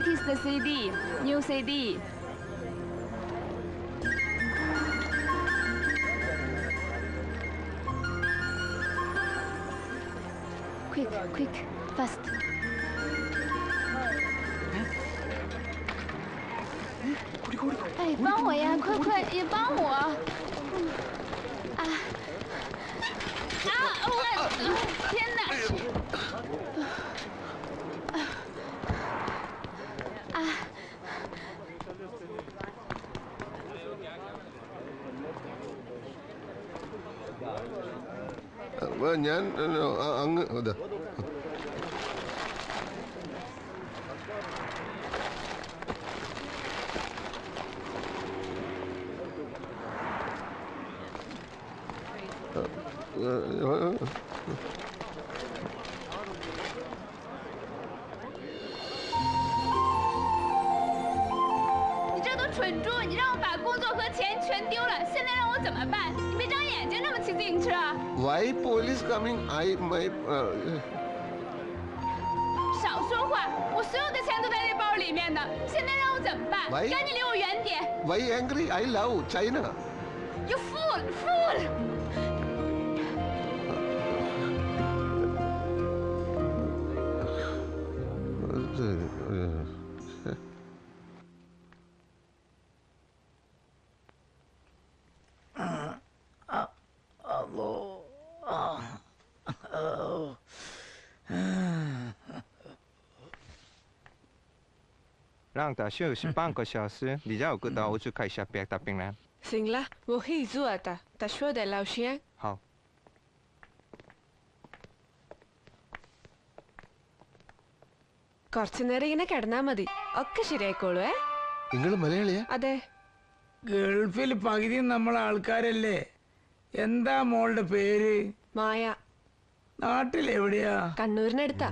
It is the CD, new CD. Quick, quick, fast.哎，帮我呀，快快，也帮我！啊啊！天哪！啊！ഞാൻ അങ്ങ് ഇത്你这个蠢猪！你让我把工作和钱全丢了，现在让我怎么办？你别长眼睛，这么骑自行车。Why police coming? I my 少说话！我所有的钱都在这包里面的，现在让我怎么办？赶紧离我远点 Why angry? I love China. You fool, fool! 让他休息半个小时，你让我跟到我去看一下别的病人。行了，我会做的。他说的老先。好。കുറച്ചു നേരം ഇങ്ങനെ കിടന്നാ മതി, ഒക്കെ ശരിയായിക്കോളൂ. നിങ്ങൾ മലയാളിയാ? അതെ. ഗൾഫിൽ പകുതി നമ്മളെ ആൾക്കാരല്ലേ. എന്താ മോളുടെ പേര്? മായ. നാട്ടിലെവിടെയാ? കണ്ണൂരിനടുത്താ.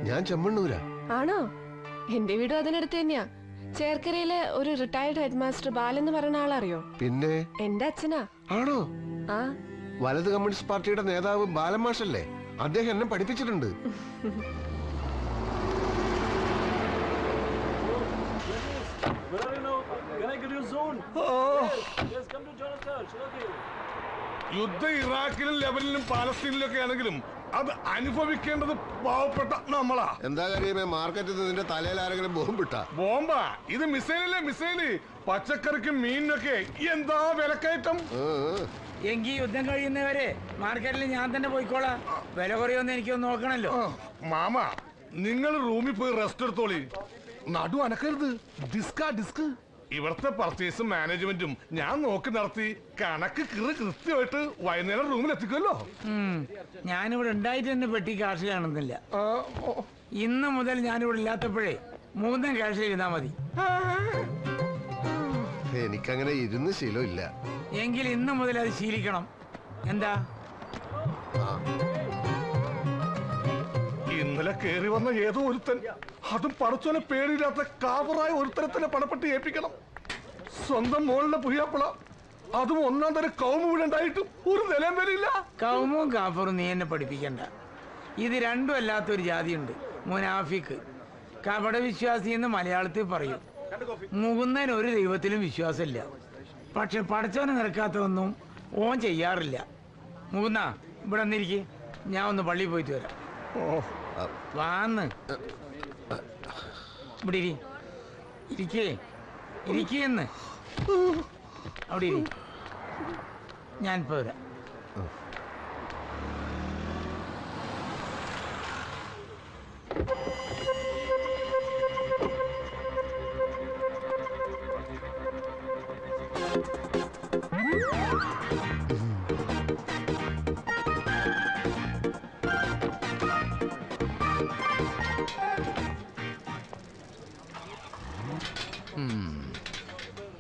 ഞാൻ ചെമ്മണ്ണൂരാ. ആണോ? എന്റെ വീടും അതിനടുത്ത് തന്നെയാ. ചേർക്കരയിലെ ഒരു റിട്ടയർഡ് ഹെഡ് മാസ്റ്റർ ബാലെന്ന് പറയുന്ന ആളറിയോ? പിന്നെ എന്റെ അച്ഛനാ. ആണോ? ആ, വലത് കമ്മ്യൂണിസ്റ്റ് പാർട്ടിയുടെ നേതാവ് ബാലമാഷല്ലേ? അദ്ദേഹം എന്നെ പഠിപ്പിച്ചിട്ടുണ്ട്. യുദ്ധം ഇറാഖിലും ലെബനിലും പാലസ്തീനിലും ഒക്കെ ആണെങ്കിലും അത് അനുഭവിക്കേണ്ടത് പാവപ്പെട്ട നമ്മളാ. എന്താ കാര്യമേ, മാർക്കറ്റിൽ നിന്റെ തലയിൽ ആരെങ്കിലും ബോംബിട്ടാ? ബോംബാ? ഇത് മിസൈലല്ലേ മിസൈല്. പച്ചക്കറിക്കും മീനിനൊക്കെ എന്താ വിലക്കയറ്റം. എങ്കിൽ യുദ്ധം കഴിയുന്നവരെ മാർക്കറ്റിൽ ഞാൻ തന്നെ പോയിക്കോളാം. വില കുറയൊന്നും എനിക്കൊന്ന് നോക്കണല്ലോ. മാമ, നിങ്ങൾ റൂമിൽ പോയി റെസ്റ്റ് എടുത്തോളി. നടു അനക്കരുത്. ഡിസ്ക്. ഇവിടുത്തെ പർച്ചേസും മാനേജ്മെന്റും ഞാൻ നോക്കി നടത്തി കണക്ക് കൃത്യമായിട്ട് വൈകുന്നേരം റൂമിൽ എത്തിക്കുമല്ലോ. ഞാനിവിടെ ഉണ്ടായിട്ട് തന്നെ പെട്ടി കാശ് കാണുന്നില്ല. ഇന്ന് മുതൽ ഞാനിവിടെ ഇല്ലാത്തപ്പോഴേ മൂന്നും കാശ് എഴുതാ മതി. എനിക്കങ്ങനെ ഇരുന്ന് ശീലമില്ല. എങ്കിൽ ഇന്ന് മുതൽ അത് ശീലിക്കണം. എന്താ? ഇന്നലെ കേറി വന്ന ഏതോ ഒരുത്തൻ, അതും പടച്ചോനെ പേടിയില്ലാത്ത കാവറായ ഒരുത്തരത്തിനെ പണപ്പെട്ട് ഏൽപ്പിക്കണം. സ്വന്തം മോളിലെ പുയ്യാപ്പിള, അതും ഒന്നാം തരം കൗമ വീടുണ്ടായിട്ടും ഒരു നിലം വരില്ല. കൗമും കാഫറും നീ എന്നെ പഠിപ്പിക്കണ്ട. ഇത് രണ്ടും അല്ലാത്തൊരു ജാതിയുണ്ട്, മുനാഫിക്ക്. കപട വിശ്വാസി എന്ന് മലയാളത്തിൽ പറയും. മുകുന്നതിന് ഒരു ദൈവത്തിലും വിശ്വാസമില്ല. പക്ഷെ പടച്ചോനെ നിരക്കാത്തതൊന്നും ഓൻ ചെയ്യാറില്ല. മുകുന്ന, ഇവിടെ വന്നിരിക്കെ, ഞാൻ ഒന്ന് പള്ളിയിൽ പോയിട്ട് വരാം. വാന്ന് ഇവിടെ ഇരിക്കേന്ന് അവിടെ ഇരി. ഞാനിപ്പോ വരാം.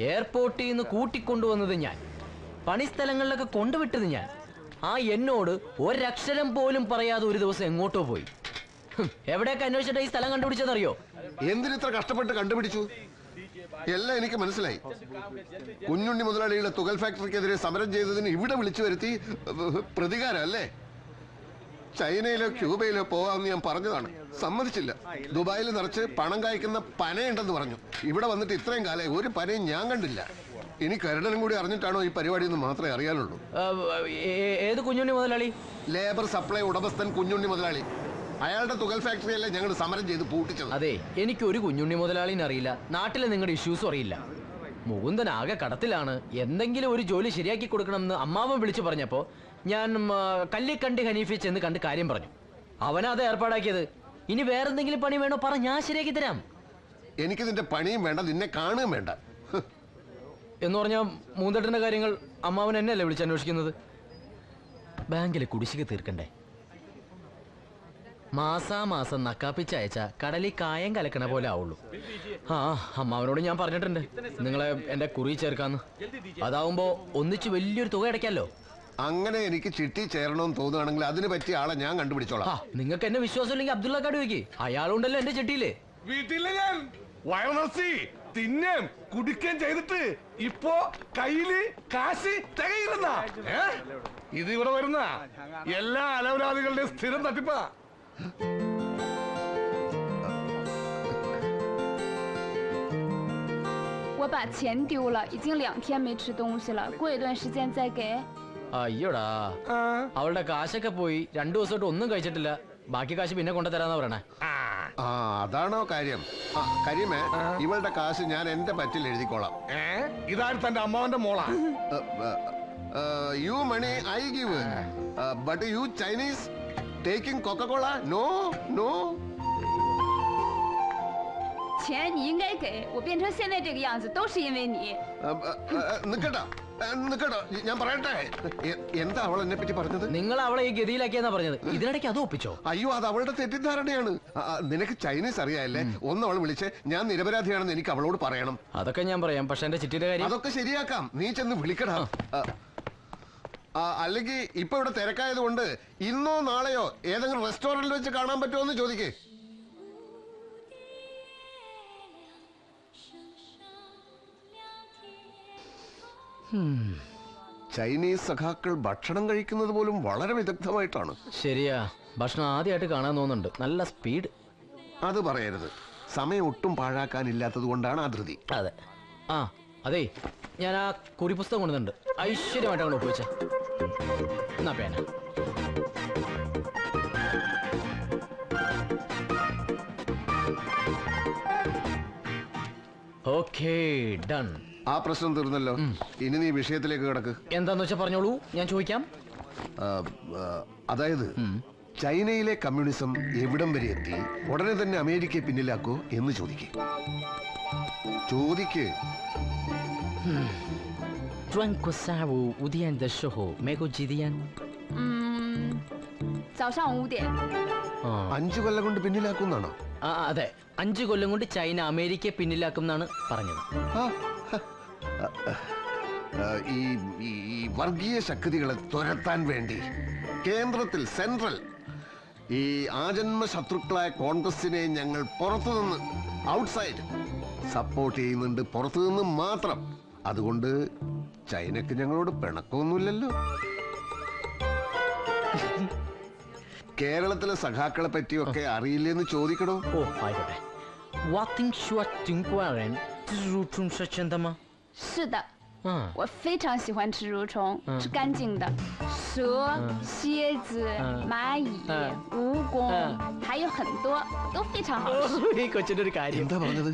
എയർപോർട്ടിൽ നിന്ന് കൂട്ടിക്കൊണ്ടുവന്നത് ഞാൻ, പണിസ്ഥലങ്ങളിലൊക്കെ കൊണ്ടുവിട്ടത് ഞാൻ. ആ എന്നോട് ഒരക്ഷരം പോലും പറയാതെ ഒരു ദിവസം എങ്ങോട്ടോ പോയി. എവിടെയൊക്കെ അന്വേഷിച്ചിട്ട് ഈ സ്ഥലം കണ്ടുപിടിച്ചതറിയോ? എന്തിനിത്ര കഷ്ടപ്പെട്ട് കണ്ടുപിടിച്ചു? എല്ലാം എനിക്ക് മനസ്സിലായി. കുഞ്ഞുണ്ണി മുതലാളിയുടെ തുകൽ ഫാക്ടറിക്കെതിരെ സമരം ചെയ്തതിന് ഇവിടെ വിളിച്ചു വരുത്തി പ്രതികാരം അല്ലേ? ചൈനയിലോ ക്യൂബയിലോ പോവാമെന്ന് ഞാൻ പറഞ്ഞതാണ്. സമ്മതിച്ചില്ല. ദുബായിൽ നിറച്ച് പണം കായ്ക്കുന്ന പനയുണ്ടെന്ന് പറഞ്ഞു. ഇവിടെ വന്നിട്ട് ഇത്രയും കാലം ഒരു പനയും ഞാൻ കണ്ടില്ല. ഇനി കരുടനും കൂടി അറിഞ്ഞിട്ടാണോ ഈ പരിപാടി എന്ന് മാത്രമേ അറിയാനുള്ളൂ. ഏത് കുഞ്ഞുണ്ണി മുതലാളി? ലേബർ സപ്ലൈ ഉടമസ്ഥൻ കുഞ്ഞുണ്ണി മുതലാളി. അയാളുടെ തുകൽ ഫാക്ടറിയല്ലേ ഞങ്ങൾ സമരം ചെയ്ത് പൂട്ടിച്ചത്. അതെ, എനിക്ക് ഒരു കുഞ്ഞുണ്ണി മുതലാളിനെ അറിയില്ല. നാട്ടിലെ നിങ്ങളുടെ ഇഷ്യൂസും അറിയില്ല. മുകുന്ദൻ ആകെ കടത്തിലാണ്. എന്തെങ്കിലും ഒരു ജോലി ശരിയാക്കി കൊടുക്കണമെന്ന് അമ്മാവൻ വിളിച്ചു പറഞ്ഞപ്പോ ഞാൻ കല്ലിക്കണ്ടി ഹനീഫെ ചെന്ന് കണ്ട് കാര്യം പറഞ്ഞു. അവനാ അത് ഏർപ്പാടാക്കിയത്. ഇനി വേറെന്തെങ്കിലും പണി വേണോ പറ, ഞാൻ ശരിയാക്കി തരാം. എനിക്ക് നിന്റെ പണിയും വേണ്ട, നിന്നെ കാണുകയും വേണ്ട. എന്ന് പറഞ്ഞാൽ മൂന്തേട്ടന്റെ കാര്യങ്ങൾ അമ്മാവൻ എന്നെയല്ലേ വിളിച്ചന്വേഷിക്കുന്നത്? ബാങ്കിലെ കുടിശ്ശിക തീർക്കണ്ടേ? മാസാമാസം നക്കാപ്പിച്ച് അയച്ച കടലിൽ കായം കലക്കണ പോലെ ആവുള്ളൂ. അമ്മാവനോട് ഞാൻ പറഞ്ഞിട്ടുണ്ട് നിങ്ങളെ എന്റെ കുറി ചേർക്കാന്ന്. അതാവുമ്പോ ഒന്നിച്ച് വലിയൊരു തുക അടയ്ക്കാലോ. അങ്ങനെ എനിക്ക് ചിട്ടി ചേരണമെന്ന് തോന്നുകയാണെങ്കിൽ അതിന് പറ്റിയ ആളെ ഞാൻ കണ്ടുപിടിച്ചോളാം. നിങ്ങൾക്ക് എന്നെ വിശ്വാസം ഇല്ലെങ്കിൽ അബ്ദുള്ള കാട് ചോദിക്കേ, അയാളുണ്ടല്ലോ എന്റെ ചിട്ടിയില്. വീട്ടിലെ ഞാൻ വയറസി തിന്നേം കുടിക്കുകയും ചെയ്തിട്ട് ഇപ്പോ കയ്യില് കാശ് തികയില്ലെന്ന. ഇത് ഇവിടെ വരുന്ന എല്ലാ അലവലാദികളുടെയും സ്ഥിരം തട്ടിപ്പാ.我把钱丢了，已经2天没吃东西了，过一段时间再给。 അയ്യോടാ, അവളുടെ കാശൊക്കെ പോയി. 2 ദിവസമായിട്ട് ഒന്നും കഴിച്ചിട്ടില്ല. ബാക്കി കാശ് പിന്നെ കൊണ്ടുതരാന്നാ പറയണേ. അതാണോ കാര്യം? കരിമേ, ഇവളുടെ കാശ് ഞാൻ എന്റെ പറ്റിൽ എഴുതിക്കോളാം. ഇതാരും തന്റെ അമ്മാവന്റെ മോളാ. You money I give, but you Chinese taking Coca-Cola? No no. 钱你应该给我，变成现在这个样子都是因为你。നിക്കട്ടോ നിക്കട്ടോ, ഞാൻ പറയട്ടെ. എന്താ അവൾ എന്നെ പറ്റി പറഞ്ഞത്? നിങ്ങൾ അവളെ ഈ ഗതിയിലാക്കിയെന്നാ പറഞ്ഞത്. ഇതിനിടയ്ക്ക് അത് ഒപ്പിച്ചോ? അയ്യോ, അത് അവളുടെ തെറ്റിദ്ധാരണയാണ്. നിനക്ക് ചൈനീസ് അറിയാല്ലേ? ഒന്ന് അവൾ വിളിച്ച് ഞാൻ നിരപരാധിയാണെന്ന് എനിക്ക് അവളോട് പറയണം. അതൊക്കെ ഞാൻ പറയാം, പക്ഷെ എന്റെ ചിട്ടിയുടെ കാര്യം അതൊക്കെ ശരിയാക്കാം. നീ ചെന്ന് വിളിക്കടാ. അല്ലെങ്കിൽ ഇപ്പൊ ഇവിടെ തിരക്കായത് കൊണ്ട് ഇന്നോ നാളെയോ ഏതെങ്കിലും റെസ്റ്റോറന്റിൽ വെച്ച് കാണാൻ പറ്റുമോ എന്ന് ചോദിക്കേ. ചൈനീസ് സഖാക്കൾ ഭക്ഷണം കഴിക്കുന്നത് പോലും വളരെ വിദഗ്ധമായിട്ടാണ്. ശരിയാ, ഭക്ഷണം ആദ്യമായിട്ട് കാണാൻ തോന്നുന്നുണ്ട്. നല്ല സ്പീഡ്. അത് പറയരുത്. സമയം ഒട്ടും പാഴാക്കാനില്ലാത്തത് കൊണ്ടാണ് ആ ധൃതി. അതെ. അതെ, ഞാൻ ആ കുറി പുസ്തകം കൊണ്ടുവന്നുണ്ട്. ഐശ്വര്യമായിട്ട് അങ്ങോട്ട് ഒപ്പിച്ച എന്നാ പേന. Okay, done. ആ പ്രശ്നം തീർന്നല്ലോ. ഇനി നീ വിഷയത്തിലേക്ക് കിടക്ക്. എന്താന്ന് വെച്ചാ പറഞ്ഞോളൂ, ഞാൻ ചോദിക്കാം. അതായത് ചൈനയിലെ കമ്മ്യൂണിസം എവിടം വരെ എത്തി? ഉടനെ തന്നെ അമേരിക്കയെ പിന്നിലാക്കോ എന്ന് ചോദിക്കേ. ചോദിക്ക്. 转过下午5点的时候，美国几点？早上5点。 5 കൊല്ലം കൊണ്ട് പിന്നിലാക്കുന്നാണോ? അതെ, 5 കൊല്ലം കൊണ്ട് ചൈന അമേരിക്കയെ പിന്നിലാക്കും എന്നാണ് പറഞ്ഞത്. ഈ വർഗീയ ശക്തികളെ തുരത്താൻ വേണ്ടി കേന്ദ്രത്തിൽ സെൻട്രൽ ഈ ആജന്മ ശത്രുക്കളായ കോൺഗ്രസിനെ ഞങ്ങൾ പുറത്തുനിന്ന് ഔട്ട്സൈഡ് സപ്പോർട്ട് ചെയ്യുന്നുണ്ട്. പുറത്തുനിന്ന് മാത്രം. അതുകൊണ്ട് ചൈനക്ക് ഞങ്ങളോട് പിണക്കമൊന്നുമില്ലല്ലോ. കേരളത്തിലെ സഖാക്കളെ പറ്റിയൊക്കെ അറിയില്ലെന്ന് ചോദിക്കണോ? ഓ, ആയിക്കോട്ടെ. 我听说中国人蛀虫是真的吗？是的，我非常喜欢吃蠕虫，是干净的。蛇、蝎子、蚂蚁、蜈蚣，还有很多都非常好吃。ഈ കൊച്ചിന്റെ ഒരു കാര്യം എന്താ പറഞ്ഞത്?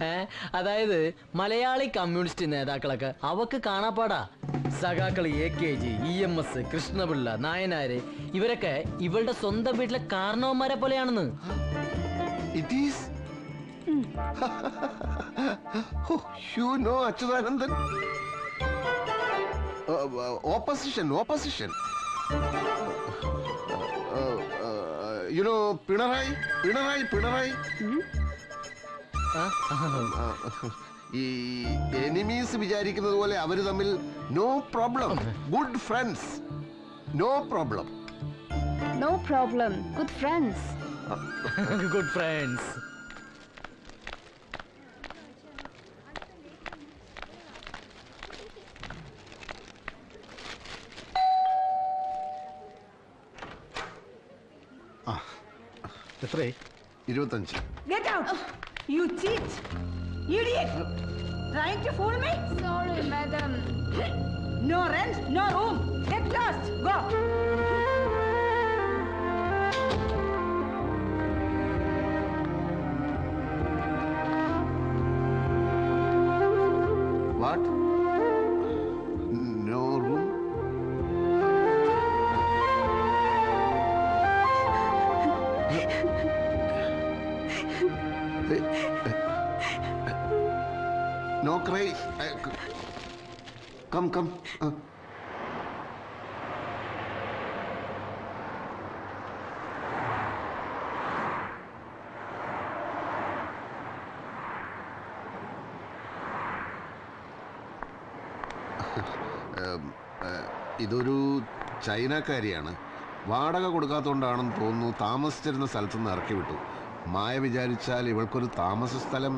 അതായത് മലയാളി കമ്മ്യൂണിസ്റ്റ് നേതാക്കളൊക്കെ അവക്ക് കാണാപ്പാടാ. സഖാക്കൾ AKG, EMS, കൃഷ്ണപിള്ള, നായനാര് ഇവരൊക്കെ ഇവളുടെ സ്വന്തം വീട്ടിലെ കാരണവന്മാരെ പോലെയാണെന്ന്. It is you know Achuthanandan. Opposition you know Pinarayi. ഈ എനിമീസ് വിചാരിക്കുന്നത് പോലെ അവര് തമ്മിൽ no problem. Good friends. No problem. No problem, good friends. Good friends. എത്രേ? 25. Get out! You cheat! Idiot! Trying to fool me? Sorry, madam. No rent, no room. Get lost. Go. What? No room? No cry. Come. ഇതൊരു ചൈനക്കാരിയാണ്. വാടക കൊടുക്കാത്തതുകൊണ്ടാണെന്ന് തോന്നുന്നു താമസിച്ചിരുന്ന സ്ഥലത്തു നിന്ന് ഇറക്കി വിട്ടു. മായ വിചാരിച്ചാൽ ഇവൾക്കൊരു താമസ സ്ഥലം.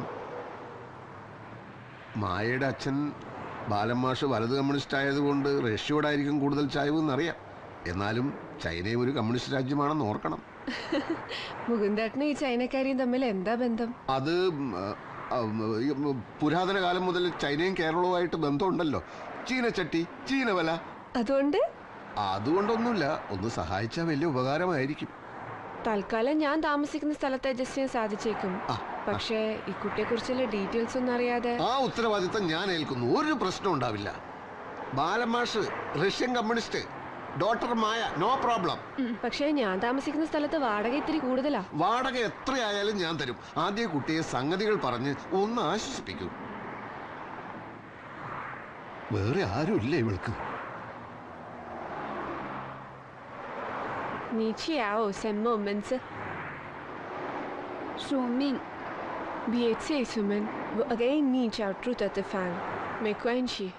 മായയുടെ അച്ഛൻ ബാലന്മാഷ് വലത് കമ്മ്യൂണിസ്റ്റ് ആയതുകൊണ്ട് റഷ്യയോടായിരിക്കും കൂടുതൽ ചായ്വ് എന്നറിയാം. എന്നാലും ചൈനയും ഒരു കമ്മ്യൂണിസ്റ്റ് രാജ്യമാണെന്ന് ഓർക്കണം. മുകുന്ദേട്ടനും ഈ ചൈനക്കാരിയും തമ്മിൽ എന്താ ബന്ധം? അത് പുരാതന കാലം മുതൽ ചൈനയും കേരളവുമായിട്ട് ബന്ധമുണ്ടല്ലോ. ചീനച്ചട്ടി, ചീനവല. അതുകൊണ്ടൊന്നുമില്ല. ഒന്ന് സഹായിച്ചാൽ വലിയ ഉപകാരമായിരിക്കും. തൽക്കാലം ഞാൻ താമസിക്കുന്ന സ്ഥലത്ത് അഡ്ജസ്റ്റ് ചെയ്യാൻ സാധിച്ചേക്കും. പക്ഷേ ഈ കുട്ടിയെ കുറിച്ചുള്ള ഡീറ്റെയിൽസ് ഒന്നും അറിയാതെ. ആ ഉത്തരവാദിത്തം ഞാൻ ഏൽക്കുന്നു. ഒരു പ്രശ്നം ഉണ്ടാവില്ല. ബാലമാഷ് റഷ്യൻ കമ്മ്യൂണിസ്റ്റ്, ഡോക്ടർ മായ, നോ പ്രോബ്ലം. പക്ഷേ ഞാൻ താമസിക്കുന്ന സ്ഥലത്ത് വാടക ഇത്തിരി കൂടുതലാ. വാടക എത്രയായാലും ഞാൻ തരും. ആദ്യ കുട്ടിയെ സംഗതികൾ പറഞ്ഞ് ഒന്ന് ആശ്വസിപ്പിക്കൂ. വേറെ ആരുമില്ല ഇവൾക്ക്. 你去啊，什么名字？署名。别再出门，我给你找住的地方，没关系。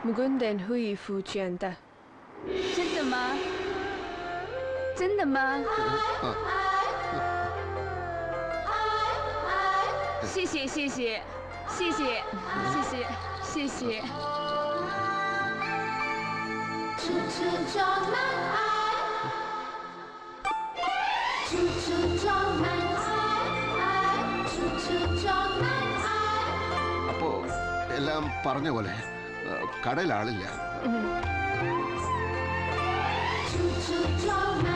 木棍灯会付钱的。真的吗？真的吗？谢谢谢谢谢谢谢谢谢谢。处处装满爱，处处装满爱，处处装满爱。അപ്പോ എല്ലാം പറഞ്ഞ പോലെ കടയിൽ ആളില്ല.处处装满